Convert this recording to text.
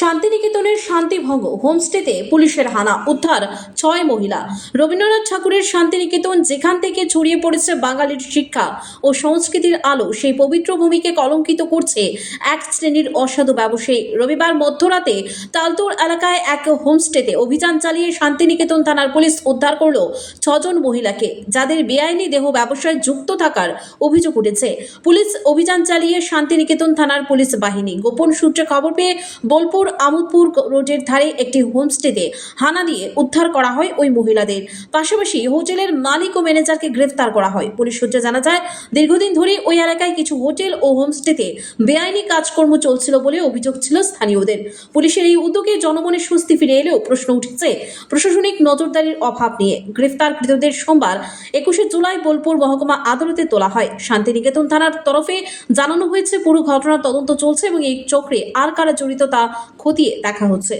শান্তিনিকেতনের শান্তিভঙ্গ হোমস্টেতে পুলিশের হানা, উদ্ধার 6 মহিলা। রবীন্দ্রনাথ ঠাকুরের শান্তিনিকেতন, যেখান থেকে ছড়িয়ে পড়েছে বাঙালির শিক্ষা ও সংস্কৃতির আলো, সেই পবিত্র ভূমিকে কলঙ্কিত করছে এক শ্রেণীর অসাধু ব্যবসায়ী। রবিবার মধ্যরাতে তালতোড় এলাকায় এক হোমস্টেতে অভিযান চালিয়ে শান্তিনিকেতন থানার পুলিশ উদ্ধার করল 6 জন মহিলাকে, যাদের বেআইনি দেহ ব্যবসায় যুক্ত থাকার অভিযোগ উঠেছে। পুলিশ অভিযান চালিয়ে শান্তিনিকেতন থানার পুলিশ বাহিনী গোপন সূত্রে খবর পেয়ে বোলপুর আমোদপুর রোডের ধারে একটি হোমস্টেতে হানা দিয়ে উদ্ধার করা হয় ওই মহিলাদের। পাশাপাশি হোটেলের মালিক ও ম্যানেজারকে গ্রেফতার করা হয়। পুলিশ সূত্রে জানা যায়, দীর্ঘদিন ধরে ওই এলাকায় কিছু হোটেল ও হোমস্টেতে বেআইনি কাজকর্ম চলছিল বলে অভিযোগ ছিল স্থানীয়দের। পুলিশের এই উদ্যোগে জনমনে স্বস্তি ফিরে এলেও প্রশ্ন উঠেছে প্রশাসনিক নজরদারির অভাব নিয়ে। গ্রেফতারকৃতদের সোমবার 21শে জুলাই বোলপুর মহকুমা আদালতে তোলা হয়। শান্তিনিকেতন থানার তরফে জানানো হয়েছে, পুরো ঘটনার তদন্ত চলছে এবং এই চক্রে আর কারা জড়িত তা খতিয়ে দেখা হচ্ছে।